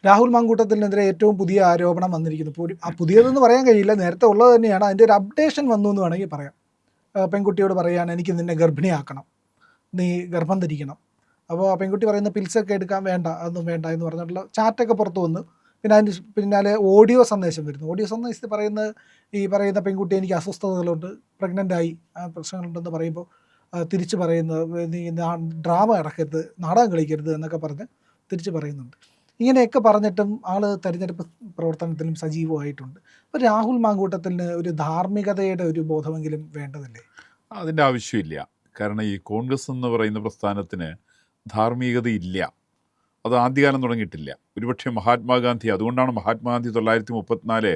രാഹുൽ മാങ്കൂട്ടത്തിനെതിരെ ഏറ്റവും പുതിയ ആരോപണം വന്നിരിക്കുന്നു. ഇപ്പോൾ പുതിയതെന്ന് പറയാൻ കഴിയില്ല, നേരത്തെ ഉള്ളത് തന്നെയാണ്. അതിൻ്റെ ഒരു അപ്ഡേഷൻ വന്നു എന്ന് വേണമെങ്കിൽ പറയാം. പെൺകുട്ടിയോട് പറയുകയാണ്, എനിക്ക് നിന്നെ ഗർഭിണിയാക്കണം, നീ ഗർഭം ധരിക്കണം. അപ്പോൾ ആ പെൺകുട്ടി പറയുന്ന പിൽസൊക്കെ എടുക്കാൻ വേണ്ട, അതൊന്നും വേണ്ട എന്ന് പറഞ്ഞിട്ടുള്ള ചാറ്റൊക്കെ പുറത്തു വന്നു. പിന്നെ അതിന് പിന്നാലെ ഓഡിയോ സന്ദേശം വരുന്നു. ഓഡിയോ സന്ദേശത്തിൽ പറയുന്നത്, ഈ പറയുന്ന പെൺകുട്ടി എനിക്ക് അസ്വസ്ഥതകളുണ്ട്, പ്രഗ്നൻ്റായി, പ്രശ്നങ്ങളുണ്ടെന്ന് പറയുമ്പോൾ തിരിച്ച് പറയുന്നത്, നീ ഡ്രാമ ഇറക്കരുത്, നാടകം കളിക്കരുത് എന്നൊക്കെ പറഞ്ഞ് തിരിച്ച് പറയുന്നുണ്ട്. ഇങ്ങനെയൊക്കെ പറഞ്ഞിട്ടും ആൾ തെരഞ്ഞെടുപ്പ് പ്രവർത്തനത്തിലും സജീവമായിട്ടുണ്ട്. അപ്പോൾ രാഹുൽ മാങ്കൂട്ടത്തിന് ഒരു ധാർമ്മികതയുടെ ഒരു ബോധമെങ്കിലും വേണ്ടതല്ലേ? അതിൻ്റെ ആവശ്യമില്ല. കാരണം ഈ കോൺഗ്രസ് എന്ന് പറയുന്ന പ്രസ്ഥാനത്തിന് ധാർമ്മികതയില്ല. അത് ആദ്യകാലം തുടങ്ങിയിട്ടില്ല. ഒരുപക്ഷെ മഹാത്മാഗാന്ധി, അതുകൊണ്ടാണ് മഹാത്മാഗാന്ധി 1934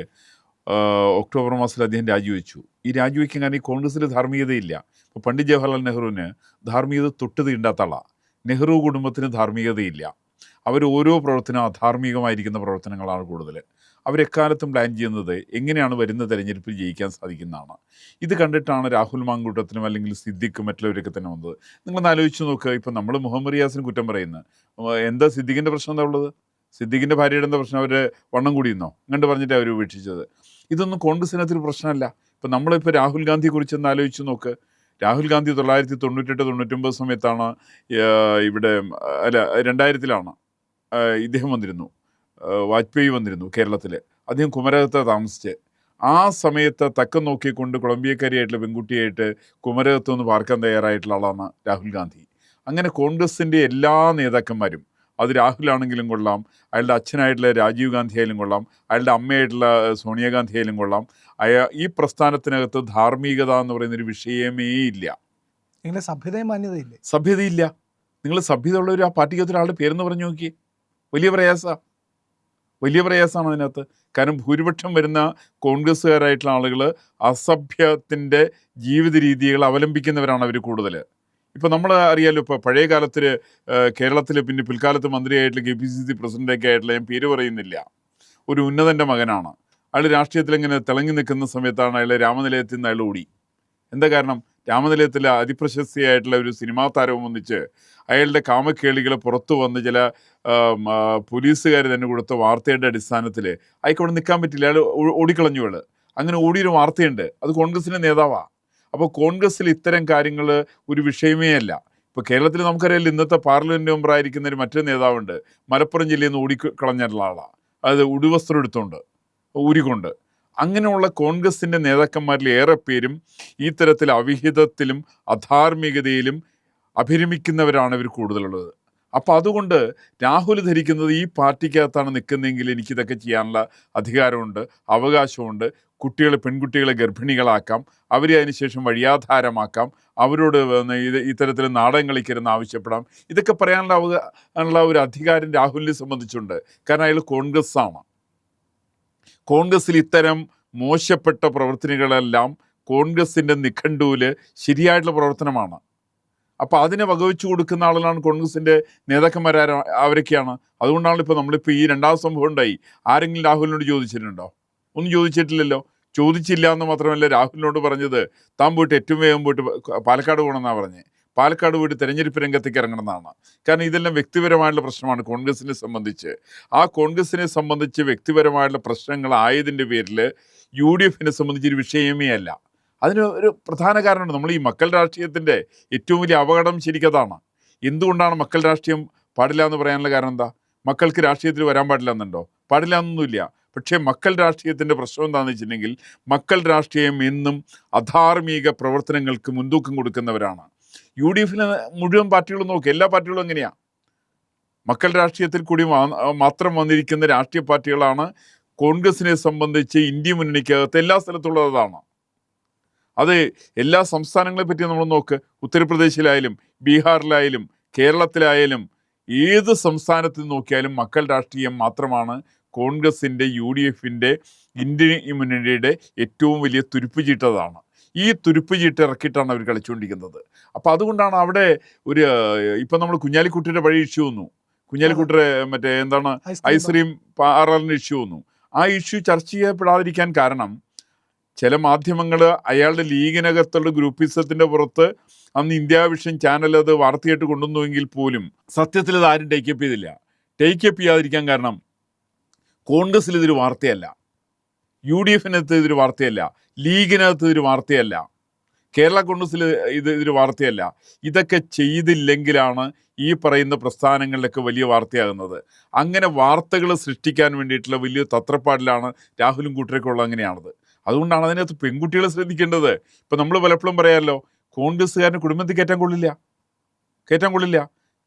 ഒക്ടോബർ മാസത്തിൽ അദ്ദേഹം രാജിവെച്ചു. ഈ രാജിവെക്കാൻ കാരണം ഈ കോൺഗ്രസ്സിൽ ധാർമ്മികതയില്ല. ഇപ്പോൾ പണ്ഡിറ്റ് ജവഹർലാൽ നെഹ്റുവിന് ധാർമ്മികത തൊട്ട് തീണ്ടാത്ത ആളാണ്. നെഹ്റു കുടുംബത്തിന് ധാർമ്മികതയില്ല. അവർ ഓരോ പ്രവർത്തനം അധാർമികമായിരിക്കുന്ന പ്രവർത്തനങ്ങളാണ് കൂടുതൽ. അവരെക്കാലത്തും പ്ലാൻ ചെയ്യുന്നത് എങ്ങനെയാണ് വരുന്ന തെരഞ്ഞെടുപ്പിൽ ജയിക്കാൻ സാധിക്കുന്നതാണ്. ഇത് കണ്ടിട്ടാണ് രാഹുൽ മാങ്കൂട്ടത്തിനും അല്ലെങ്കിൽ സിദ്ദിഖും മറ്റുള്ളവരൊക്കെ തന്നെ വന്നത്. നിങ്ങളൊന്ന് ആലോചിച്ച് നോക്കുക. ഇപ്പം നമ്മൾ മുഹമ്മദ് റിയാസിന് കുറ്റം പറയുന്നത് എന്താ? സിദ്ദിഖിൻ്റെ പ്രശ്നം എന്താ ഉള്ളത്? സിദ്ദിഖിൻ്റെ ഭാര്യയുടെ എന്താ പ്രശ്നം? അവർ വണ്ണം കൂടിയെന്നോ അങ്ങോട്ട് പറഞ്ഞിട്ട് അവർ ഉപേക്ഷിച്ചത്. ഇതൊന്നും കോൺഗ്രസിനകത്തൊരു പ്രശ്നമല്ല. ഇപ്പം നമ്മളിപ്പോൾ രാഹുൽ ഗാന്ധിയെ കുറിച്ച് ഒന്ന് ആലോചിച്ച് നോക്ക്. രാഹുൽ ഗാന്ധി 1998-99 സമയത്താണ് ഇവിടെ, അല്ല 2000-ലാണ് ഇദ്ദേഹം വന്നിരുന്നു, വാജ്പേയി വന്നിരുന്നു കേരളത്തിൽ. അദ്ദേഹം കുമരകത്ത് താമസിച്ച് ആ സമയത്ത് തക്കം നോക്കിക്കൊണ്ട് കൊളംബിയക്കാരിയായിട്ടുള്ള പെൺകുട്ടിയായിട്ട് കുമരകത്ത് നിന്ന് പാർക്കാൻ തയ്യാറായിട്ടുള്ള ആളാണ് രാഹുൽ ഗാന്ധി. അങ്ങനെ കോൺഗ്രസിൻ്റെ എല്ലാ നേതാക്കന്മാരും, അത് രാഹുലാണെങ്കിലും കൊള്ളാം, അയാളുടെ അച്ഛനായിട്ടുള്ള രാജീവ് ഗാന്ധി ആയാലും കൊള്ളാം, അയാളുടെ അമ്മയായിട്ടുള്ള സോണിയാഗാന്ധി ആയാലും കൊള്ളാം, ഈ പ്രസ്ഥാനത്തിനകത്ത് ധാർമ്മികത എന്ന് പറയുന്നൊരു വിഷയമേ ഇല്ല. നിങ്ങളുടെ സഭ്യതയും മാന്യതയില്ലേ? സഭ്യതയില്ല. നിങ്ങൾ സഭ്യത ഉള്ളവർ ആ പാർട്ടിക്കകത്ത് ഒരാളുടെ പേരെന്ന് പറഞ്ഞു നോക്കിയേ. വലിയ പ്രയാസമാണ് അതിനകത്ത്. കാരണം ഭൂരിപക്ഷം വരുന്ന കോൺഗ്രസ്സുകാരായിട്ടുള്ള ആളുകൾ അസഭ്യത്തിൻ്റെ ജീവിത രീതികൾ അവലംബിക്കുന്നവരാണ് അവർ കൂടുതൽ. ഇപ്പോൾ നമ്മൾ അറിയാമല്ലോ, ഇപ്പോൾ പഴയ കാലത്തിൽ കേരളത്തിൽ, പിന്നെ പിൽക്കാലത്ത് മന്ത്രിയായിട്ടുള്ള KPCC പ്രസിഡൻ്റൊക്കെ ആയിട്ടുള്ള, ഞാൻ പേര് പറയുന്നില്ല, ഒരു ഉന്നതൻ്റെ മകനാണ്. അയാൾ രാഷ്ട്രീയത്തിൽ ഇങ്ങനെ തിളങ്ങി നിൽക്കുന്ന സമയത്താണ് അയാൾ രാമനിലയത്തിൽ നിന്ന് അയാൾ ഓടി. എന്താ കാരണം? രാമനിലയത്തിൽ അതിപ്രശസ്തിയായിട്ടുള്ള ഒരു സിനിമാ താരവും ഒന്നിച്ച് അയാളുടെ കാമക്കേളികൾ പുറത്തു വന്ന് ചില പോലീസുകാർ തന്നെ കൊടുത്ത വാർത്തയുടെ അടിസ്ഥാനത്തിൽ അയാൾക്ക് അവിടെ നിൽക്കാൻ പറ്റില്ല, അയാൾ ഓടിക്കളഞ്ഞു. അയാൾ അങ്ങനെ ഓടിയൊരു വാർത്തയുണ്ട്. അത് കോൺഗ്രസിൻ്റെ നേതാവാണ്. അപ്പോൾ കോൺഗ്രസ്സിൽ ഇത്തരം കാര്യങ്ങൾ ഒരു വിഷയമേ അല്ല. ഇപ്പോൾ കേരളത്തിൽ നമുക്കറിയാമല്ലോ, ഇന്നത്തെ പാർലമെൻറ്റ് മെമ്പറായിരിക്കുന്ന ഒരു മറ്റൊരു നേതാവുണ്ട്, മലപ്പുറം ജില്ലയിൽ നിന്ന് ഓടിക്കളഞ്ഞിട്ടുള്ള ആളാണ്. അത് ഉടുവസ്ത്രം എടുത്തുകൊണ്ട് ഊരിക്കൊണ്ട്. അങ്ങനെയുള്ള കോൺഗ്രസിൻ്റെ നേതാക്കന്മാരിൽ ഏറെ പേരും ഈ തരത്തിൽ അവിഹിതത്തിലും അധാർമികതയിലും അഭിരമിക്കുന്നവരാണ് ഇവർ കൂടുതലുള്ളത്. അപ്പോൾ അതുകൊണ്ട് രാഹുൽ ധരിക്കുന്നത് ഈ പാർട്ടിക്കകത്താണ് നിൽക്കുന്നതെങ്കിൽ എനിക്കിതൊക്കെ ചെയ്യാനുള്ള അധികാരമുണ്ട്, അവകാശമുണ്ട്, പെൺകുട്ടികളെ ഗർഭിണികളാക്കാം, അവരെ അതിനുശേഷം വഴിയാധാരമാക്കാം, അവരോട് ഇത്തരത്തിൽ നാടകം കളിക്കരുതെന്ന് ആവശ്യപ്പെടാം. ഇതൊക്കെ പറയാനുള്ള ഒരു അധികാരം രാഹുലിനെ സംബന്ധിച്ചുണ്ട്. കാരണം അയാൾ കോൺഗ്രസ്സാണ്. കോൺഗ്രസ്സിൽ ഇത്തരം മോശപ്പെട്ട പ്രവർത്തനങ്ങളെല്ലാം കോൺഗ്രസിൻ്റെ നിഘണ്ടുവിൽ ശരിയായിട്ടുള്ള പ്രവർത്തനമാണ്. അപ്പോൾ അതിനെ വകവെച്ചു കൊടുക്കുന്ന ആളുകളാണ് കോൺഗ്രസിൻ്റെ നേതാക്കന്മാരാര, അവരൊക്കെയാണ്. അതുകൊണ്ടാണ് ഇപ്പോൾ നമ്മളിപ്പോൾ ഈ രണ്ടാമത്തെ സംഭവം ഉണ്ടായി. ആരെങ്കിലും രാഹുലിനോട് ചോദിച്ചിട്ടുണ്ടോ? ഒന്നും ചോദിച്ചിട്ടില്ലല്ലോ. ചോദിച്ചില്ല എന്ന് മാത്രമല്ല, രാഹുലിനോട് പറഞ്ഞത് താൻ പോയിട്ട് ഏറ്റവും വേഗം പോയിട്ട് പാലക്കാട് പോകണമെന്നാണ് പറഞ്ഞത്. പാലക്കാട് പോയിട്ട് തെരഞ്ഞെടുപ്പ് രംഗത്തേക്ക് ഇറങ്ങണമെന്നാണ്. കാരണം ഇതെല്ലാം വ്യക്തിപരമായിട്ടുള്ള പ്രശ്നമാണ് കോൺഗ്രസിനെ സംബന്ധിച്ച്. ആ കോൺഗ്രസിനെ സംബന്ധിച്ച് വ്യക്തിപരമായിട്ടുള്ള പ്രശ്നങ്ങളായതിൻ്റെ പേരിൽ UDFനെ സംബന്ധിച്ചൊരു വിഷയമേ അല്ല. അതിന് ഒരു പ്രധാന കാരണമുണ്ട്. നമ്മൾ ഈ മക്കൾ രാഷ്ട്രീയത്തിൻ്റെ ഏറ്റവും വലിയ അപകടം ശരിക്കതാണ്. എന്തുകൊണ്ടാണ് മക്കൾ രാഷ്ട്രീയം പാടില്ല എന്ന് പറയാനുള്ള കാരണം എന്താ? മക്കൾക്ക് രാഷ്ട്രീയത്തിൽ വരാൻ പാടില്ല എന്നുണ്ടോ? പാടില്ല എന്നൊന്നുമില്ല. പക്ഷേ മക്കൾ രാഷ്ട്രീയത്തിൻ്റെ പ്രശ്നം എന്താണെന്ന് വെച്ചിട്ടുണ്ടെങ്കിൽ, മക്കൾ രാഷ്ട്രീയം എന്നും അധാർമിക പ്രവർത്തനങ്ങൾക്ക് മുൻതൂക്കം കൊടുക്കുന്നവരാണ്. UDFിലെ മുഴുവൻ പാർട്ടികളും നോക്കുക, എല്ലാ പാർട്ടികളും എങ്ങനെയാണ്? മക്കൾ രാഷ്ട്രീയത്തിൽ കൂടി മാത്രം വന്നിരിക്കുന്ന രാഷ്ട്രീയ പാർട്ടികളാണ് കോൺഗ്രസിനെ സംബന്ധിച്ച് ഇന്ത്യ മുന്നണിക്കകത്ത് എല്ലാ സ്ഥലത്തുള്ളതാണ്. അത് എല്ലാ സംസ്ഥാനങ്ങളെ പറ്റി നമ്മൾ നോക്ക്. ഉത്തർപ്രദേശിലായാലും ബീഹാറിലായാലും കേരളത്തിലായാലും ഏത് സംസ്ഥാനത്ത് നോക്കിയാലും മക്കൾ രാഷ്ട്രീയം മാത്രമാണ് കോൺഗ്രസിൻ്റെ UDFിൻ്റെ ഇന്ത്യ മുന്നണിയുടെ ഏറ്റവും വലിയ തുരുപ്പുചീട്ടതാണ്. ഈ തുരുപ്പുചീട്ട് ഇറക്കിയിട്ടാണ് അവർ കളിച്ചുകൊണ്ടിരിക്കുന്നത്. അപ്പോൾ അതുകൊണ്ടാണ് അവിടെ ഒരു, ഇപ്പം നമ്മൾ കുഞ്ഞാലിക്കുട്ടിയുടെ വഴി ഇഷ്യൂ വന്നു. കുഞ്ഞാലിക്കുട്ടിയുടെ മറ്റേ എന്താണ് ഐസ്ക്രീം പാർലറിൻ്റെ ഇഷ്യൂ വന്നു. ആ ഇഷ്യൂ ചർച്ച ചെയ്യപ്പെടാതിരിക്കാൻ കാരണം, ചില മാധ്യമങ്ങൾ അയാളുടെ ലീഗിനകത്തുള്ള ഗ്രൂപ്പിസത്തിൻ്റെ പുറത്ത് അന്ന് ഇന്ത്യ വിഷൻ ചാനൽ അത് വാർത്തയായിട്ട് കൊണ്ടുവന്നുവെങ്കിൽ പോലും സത്യത്തിൽ അത് ആരും ടേക്കപ്പ് ചെയ്തില്ല. ടേക്കപ്പ് ചെയ്യാതിരിക്കാൻ കാരണം കോൺഗ്രസ്സിൽ ഇതൊരു വാർത്തയല്ല, UDFനകത്ത് ഇതൊരു വാർത്തയല്ല, ലീഗിനകത്ത് ഇതൊരു വാർത്തയല്ല, കേരള കോൺഗ്രസ്സിൽ ഇതൊരു വാർത്തയല്ല. ഇതൊക്കെ ചെയ്തില്ലെങ്കിലാണ് ഈ പറയുന്ന പ്രസ്ഥാനങ്ങളിലൊക്കെ വലിയ വാർത്തയാകുന്നത്. അങ്ങനെ വാർത്തകൾ സൃഷ്ടിക്കാൻ വേണ്ടിയിട്ടുള്ള വലിയ തത്രപ്പാടിലാണ് രാഹുലും കൂട്ടരൊക്കെ ഉള്ളത്. അങ്ങനെയാണത്. അതുകൊണ്ടാണ് അതിനകത്ത് പെൺകുട്ടികളെ ശ്രദ്ധിക്കേണ്ടത്. ഇപ്പം നമ്മൾ പലപ്പോഴും പറയാമല്ലോ, കോൺഗ്രസ്സുകാരന് കുടുംബത്തിൽ കയറ്റാൻ കൊള്ളില്ല.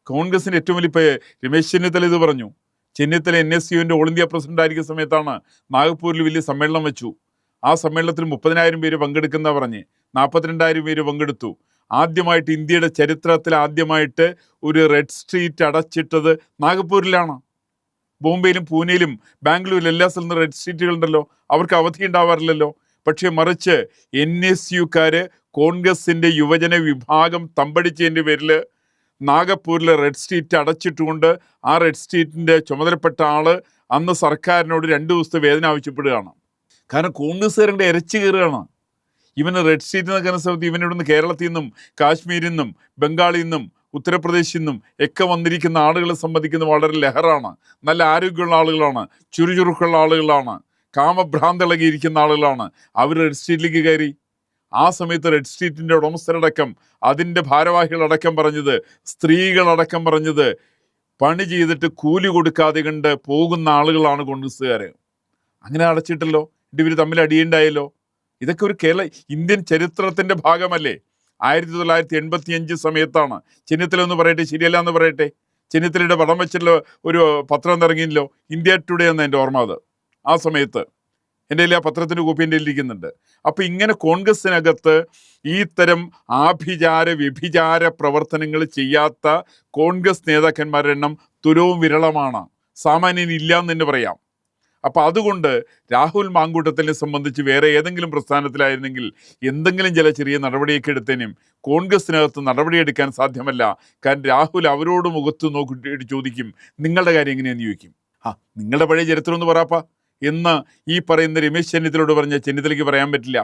കോൺഗ്രസിൻ്റെ ഏറ്റവും വലിയ ഇപ്പോൾ രമേശ് ചെന്നിത്തല ഇത് പറഞ്ഞു. ചെന്നിത്തല NSUവിൻ്റെ ഓൾ ഇന്ത്യ പ്രസിഡന്റ് ആയിരിക്കുന്ന സമയത്താണ് നാഗ്പൂരിൽ വലിയ സമ്മേളനം വെച്ചു. ആ സമ്മേളനത്തിൽ 30,000 പേര് പങ്കെടുക്കുന്ന പറഞ്ഞ് 42,000 പേര് പങ്കെടുത്തു. ആദ്യമായിട്ട് ഇന്ത്യയുടെ ചരിത്രത്തിൽ ആദ്യമായിട്ട് ഒരു റെഡ് സ്ട്രീറ്റ് അടച്ചിട്ടത് നാഗ്പൂരിലാണ്. ബോംബെയിലും പൂനെയിലും ബാംഗ്ലൂരിലും എല്ലാ സ്ഥലത്തും റെഡ് സ്ട്രീറ്റുകളുണ്ടല്ലോ, അവർക്ക് അവധി ഉണ്ടാവാറില്ലല്ലോ. പക്ഷേ മറിച്ച് NSUക്കാർ കോൺഗ്രസിൻ്റെ യുവജന വിഭാഗം തമ്പടിച്ചതിൻ്റെ പേരിൽ നാഗപ്പൂരിലെ റെഡ് സ്ട്രീറ്റ് അടച്ചിട്ടുകൊണ്ട് ആ റെഡ് സ്ട്രീറ്റിൻ്റെ ചുമതലപ്പെട്ട ആള് അന്ന് സർക്കാരിനോട് 2 ദിവസത്തെ വേതനം ആവശ്യപ്പെടുകയാണ്. കാരണം കോൺഗ്രസ്സുകാരുടെ ഇരച്ചു കയറുകയാണ്. ഇവന് റെഡ് സ്ട്രീറ്റ് എന്നൊക്കെ സമയത്ത് ഇവനിവിടുന്ന് കേരളത്തിൽ നിന്നും കാശ്മീരിൽ നിന്നും ബംഗാളിൽ നിന്നും ഉത്തർപ്രദേശിൽ നിന്നും ഒക്കെ വന്നിരിക്കുന്ന ആളുകളെ സംബന്ധിക്കുന്ന വളരെ ലഹറാണ്. നല്ല ആരോഗ്യമുള്ള ആളുകളാണ്, ചുറുചുറുക്കുള്ള ആളുകളാണ്, കാമഭ്രാന്തിളകിയിരിക്കുന്ന ആളുകളാണ്. അവർ റെഡ് സ്ട്രീറ്റിലേക്ക് കയറി. ആ സമയത്ത് റെഡ് സ്ട്രീറ്റിൻ്റെ ഉടമസ്ഥരടക്കം, അതിൻ്റെ ഭാരവാഹികളടക്കം പറഞ്ഞത്, സ്ത്രീകളടക്കം പറഞ്ഞത്, പണി ചെയ്തിട്ട് കൂലി കൊടുക്കാതെ കണ്ട് പോകുന്ന ആളുകളാണ് കോൺഗ്രസ്സുകാർ. അങ്ങനെ അടച്ചിട്ടല്ലോ, ഇവർ തമ്മിൽ അടിയുണ്ടായല്ലോ. ഇതൊക്കെ ഒരു ഇന്ത്യൻ ചരിത്രത്തിൻ്റെ ഭാഗമല്ലേ? 1985 സമയത്താണ്. ചെന്നിത്തല എന്ന് പറയട്ടെ, ശരിയല്ല എന്ന് പറയട്ടെ, ചെന്നിത്തലയുടെ പടം വെച്ചുള്ള ഒരു പത്രം ഇറങ്ങിയില്ലോ, ഇന്ത്യ ടുഡേ എന്ന് എൻ്റെ ഓർമ്മ. അത് ആ സമയത്ത് എൻ്റെ കയ്യിൽ ആ പത്രത്തിൻ്റെ കോപ്പി എൻ്റെ ഇരിക്കുന്നുണ്ട്. അപ്പോൾ ഇങ്ങനെ കോൺഗ്രസ്സിനകത്ത് ഈ തരം ആഭിചാര വ്യഭിചാര പ്രവർത്തനങ്ങൾ ചെയ്യാത്ത കോൺഗ്രസ് നേതാക്കന്മാരുടെ എണ്ണം തുലവും വിരളമാണ്, സാമാന്യൻ ഇല്ല എന്ന് തന്നെ പറയാം. അപ്പോൾ അതുകൊണ്ട് രാഹുൽ മാങ്കൂട്ടത്തിനെ സംബന്ധിച്ച് വേറെ ഏതെങ്കിലും പ്രസ്ഥാനത്തിലായിരുന്നെങ്കിൽ എന്തെങ്കിലും ചില ചെറിയ നടപടിയൊക്കെ എടുത്തേനും. കോൺഗ്രസ്സിനകത്ത് നടപടിയെടുക്കാൻ സാധ്യമല്ല. കാരണം രാഹുൽ അവരോട് മുഖത്ത് നോക്കിയിട്ട് ചോദിക്കും, നിങ്ങളുടെ കാര്യം എങ്ങനെയാണെന്ന് ചോദിക്കും. നിങ്ങളുടെ പഴയ ചരിത്രം ഒന്ന് പറയാപ്പാ എന്ന് ഈ പറയുന്ന രമേശ് ചെന്നിത്തലയോട് പറഞ്ഞാൽ ചെന്നിത്തലയ്ക്ക് പറയാൻ പറ്റില്ല.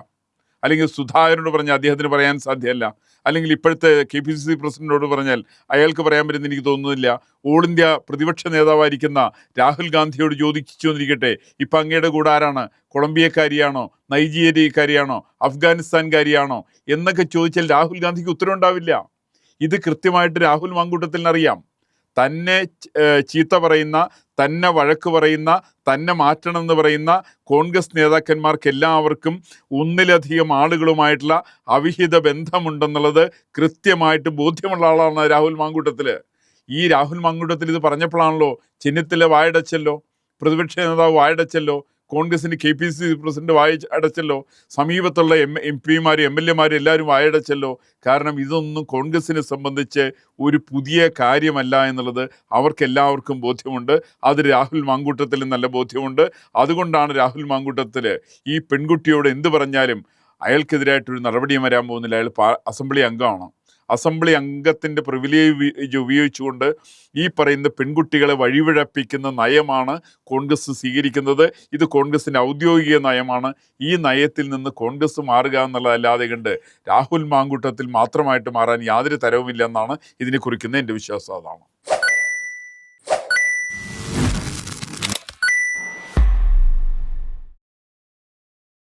അല്ലെങ്കിൽ സുധാകരനോട് പറഞ്ഞാൽ അദ്ദേഹത്തിന് പറയാൻ സാധ്യമല്ല. അല്ലെങ്കിൽ ഇപ്പോഴത്തെ KPCC പ്രസിഡന്റിനോട് പറഞ്ഞാൽ അയാൾക്ക് പറയാൻ പറ്റുമെന്ന് എനിക്ക് തോന്നുന്നില്ല. ഓൾ ഇന്ത്യ പ്രതിപക്ഷ നേതാവായിരിക്കുന്ന രാഹുൽ ഗാന്ധിയോട് ചോദിച്ചു എന്നിരിക്കട്ടെ, ഇപ്പം അങ്ങയുടെ കൂടെ ആരാണ്? കൊളംബിയക്കാരിയാണോ, നൈജീരിയക്കാരിയാണോ, അഫ്ഗാനിസ്ഥാൻകാരിയാണോ എന്നൊക്കെ ചോദിച്ചാൽ രാഹുൽ ഗാന്ധിക്ക് ഉത്തരവുണ്ടാവില്ല. ഇത് കൃത്യമായിട്ട് രാഹുൽ മാങ്കൂട്ടത്തിനറിയാം. തന്നെ ചീത്ത പറയുന്ന, തന്നെ വഴക്ക് പറയുന്ന, തന്നെ മാറ്റണമെന്ന് പറയുന്ന കോൺഗ്രസ് നേതാക്കന്മാർക്ക് എല്ലാവർക്കും ഒന്നിലധികം ആളുകളുമായിട്ടുള്ള അവിഹിത ബന്ധമുണ്ടെന്നുള്ളത് കൃത്യമായിട്ട് ബോധ്യമുള്ള ആളാണ് രാഹുൽ മാങ്കൂട്ടത്തിൽ. ഈ രാഹുൽ മാങ്കൂട്ടത്തിൽ ഇത് പറഞ്ഞപ്പോഴാണല്ലോ ചെന്നിത്തല വായടച്ചല്ലോ, പ്രതിപക്ഷ നേതാവ് വായടച്ചല്ലോ, കോൺഗ്രസിൻ്റെ KPCC പ്രസിഡന്റ് വായടച്ചല്ലോ, സമീപത്തുള്ള MP-മാരും MLA-മാരും എല്ലാവരും വായടച്ചല്ലോ. കാരണം ഇതൊന്നും കോൺഗ്രസിനെ സംബന്ധിച്ച് ഒരു പുതിയ കാര്യമല്ല എന്നുള്ളത് അവർക്കെല്ലാവർക്കും ബോധ്യമുണ്ട്. അത് രാഹുൽ മാങ്കൂട്ടത്തിൽ നല്ല ബോധ്യമുണ്ട്. അതുകൊണ്ടാണ് രാഹുൽ മാങ്കൂട്ടത്തിൽ ഈ പെൺകുട്ടിയോട് എന്ത് പറഞ്ഞാലും അയാൾക്കെതിരായിട്ടൊരു നടപടിയും വരാൻ പോകുന്നില്ല. അയാൾ അസംബ്ലി അംഗമാണ്. അസംബ്ലി അംഗത്തിൻ്റെ പ്രിവിലേജ് ഉപയോഗിച്ചുകൊണ്ട് ഈ പറയുന്ന പെൺകുട്ടികളെ വഴിവിഴപ്പിക്കുന്ന നയമാണ് കോൺഗ്രസ് സ്വീകരിക്കുന്നത്. ഇത് കോൺഗ്രസിൻ്റെ ഔദ്യോഗിക നയമാണ്. ഈ നയത്തിൽ നിന്ന് കോൺഗ്രസ് മാറുക എന്നുള്ളതല്ലാതെ കണ്ട് രാഹുൽ മാങ്കൂട്ടത്തിൽ മാത്രമായിട്ട് മാറാൻ യാതൊരു തരവുമില്ല എന്നാണ് ഇതിനെ കുറിക്കുന്ന എൻ്റെ വിശ്വാസം. അതാണ്.